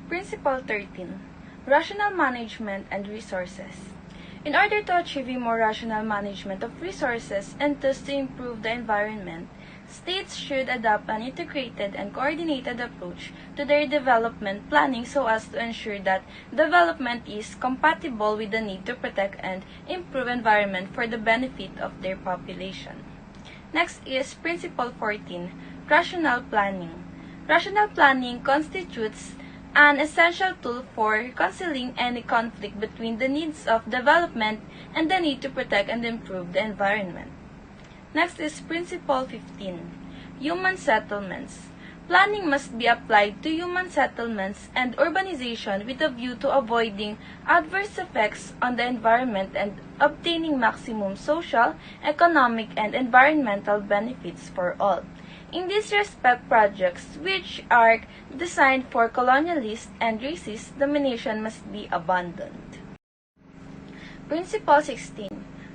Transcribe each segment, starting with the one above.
Principle 13. Rational Management and Resources. In order to achieve a more rational management of resources and thus to improve the environment, states should adopt an integrated and coordinated approach to their development planning so as to ensure that development is compatible with the need to protect and improve environment for the benefit of their population. Next is Principle 14. Rational Planning. Rational planning constitutes an essential tool for reconciling any conflict between the needs of development and the need to protect and improve the environment. Next is Principle 15. Human Settlements. Planning must be applied to human settlements and urbanization with a view to avoiding adverse effects on the environment and obtaining maximum social, economic, and environmental benefits for all. In this respect, projects which are designed for colonialist and racist domination must be abandoned. Principle 16.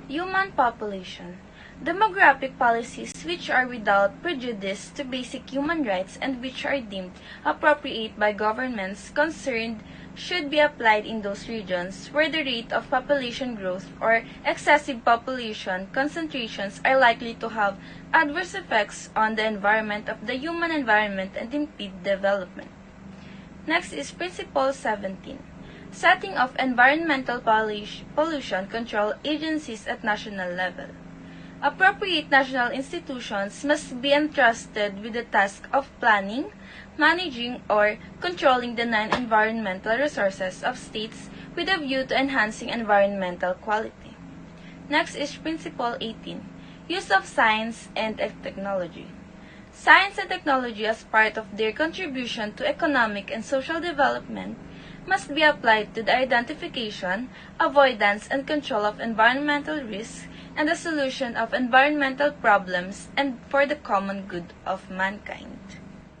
Human Population. Demographic policies which are without prejudice to basic human rights and which are deemed appropriate by governments concerned should be applied in those regions where the rate of population growth or excessive population concentrations are likely to have adverse effects on the environment of the human environment and impede development. Next is Principle 17. Setting of environmental pollution control agencies at national level. Appropriate national institutions must be entrusted with the task of planning, managing, or controlling the non-environmental resources of states with a view to enhancing environmental quality. Next is Principle 18. Use of science and technology. Science and technology as part of their contribution to economic and social development must be applied to the identification, avoidance, and control of environmental risks and the solution of environmental problems and for the common good of mankind.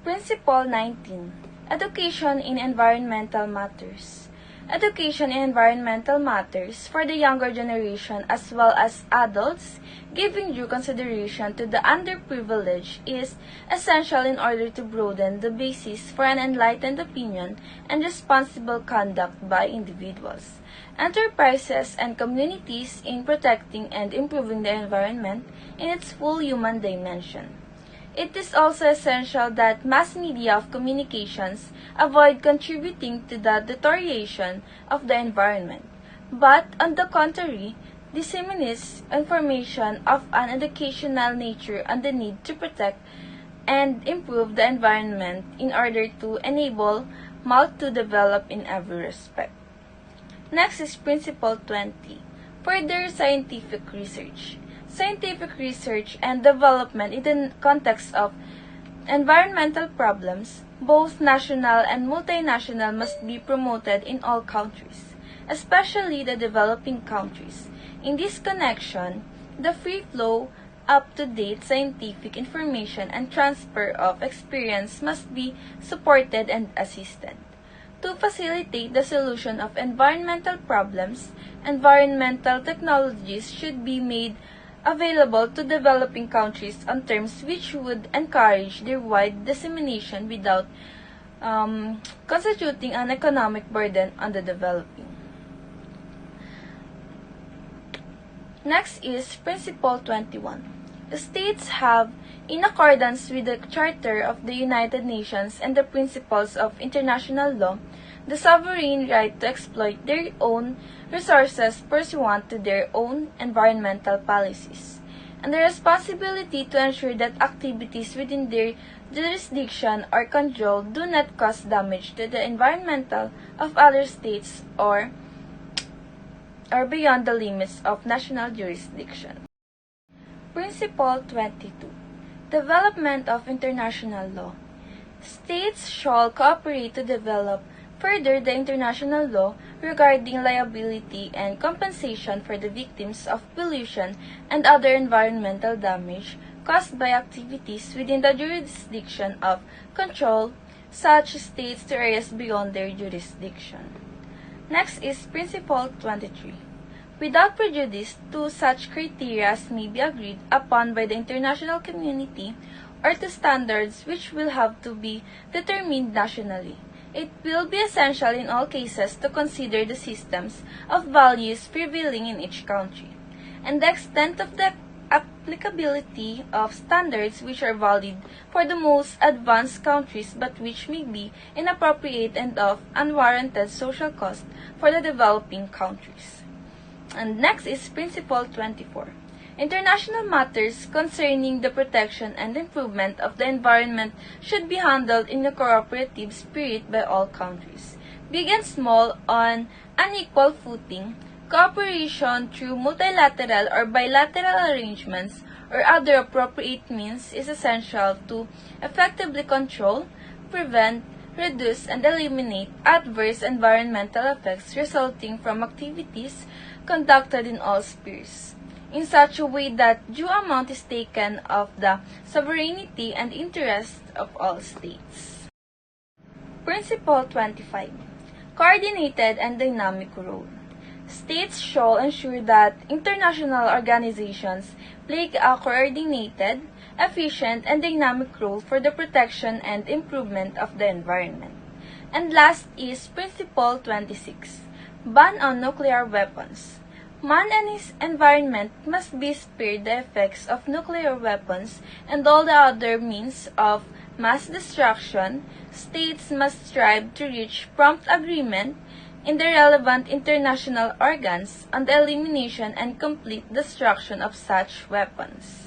Principle 19. Education in environmental matters. Education in environmental matters for the younger generation as well as adults, giving due consideration to the underprivileged, is essential in order to broaden the basis for an enlightened opinion and responsible conduct by individuals, enterprises, and communities in protecting and improving the environment in its full human dimension. It is also essential that mass media of communications avoid contributing to the deterioration of the environment, but, on the contrary, disseminates information of an educational nature on the need to protect and improve the environment in order to enable MALT to develop in every respect. Next is Principle 20. Further scientific research. Scientific research and development in the context of environmental problems, both national and multinational, must be promoted in all countries, especially the developing countries. In this connection, the free flow, up-to-date scientific information and transfer of experience must be supported and assisted. To facilitate the solution of environmental problems, environmental technologies should be made available to developing countries on terms which would encourage their wide dissemination without constituting an economic burden on the developing. Next is Principle 21. The states have, in accordance with the Charter of the United Nations and the principles of international law, the sovereign right to exploit their own resources pursuant to their own environmental policies, and the responsibility to ensure that activities within their jurisdiction or control do not cause damage to the environmental of other states or beyond the limits of national jurisdiction. Principle 22. Development of international law. States shall cooperate to develop further the international law regarding liability and compensation for the victims of pollution and other environmental damage caused by activities within the jurisdiction of control such states to areas beyond their jurisdiction. Next is Principle 23. Without prejudice to such criteria as may be agreed upon by the international community or to standards which will have to be determined nationally, It will be essential in all cases to consider the systems of values prevailing in each country, and the extent of the applicability of standards which are valid for the most advanced countries but which may be inappropriate and of unwarranted social cost for the developing countries. And next is Principle 24. International matters concerning the protection and improvement of the environment should be handled in a cooperative spirit by all countries, big and small, on an equal footing. Cooperation through multilateral or bilateral arrangements or other appropriate means is essential to effectively control, prevent, reduce, and eliminate adverse environmental effects resulting from activities conducted in all spheres, in such a way that due amount is taken of the sovereignty and interest of all states. Principle 25. Coordinated and dynamic role. States shall ensure that international organizations play a coordinated, efficient, and dynamic role for the protection and improvement of the environment. And last is Principle 26. Ban on nuclear weapons. Man and his environment must be spared the effects of nuclear weapons and all the other means of mass destruction. States must strive to reach prompt agreement in the relevant international organs on the elimination and complete destruction of such weapons.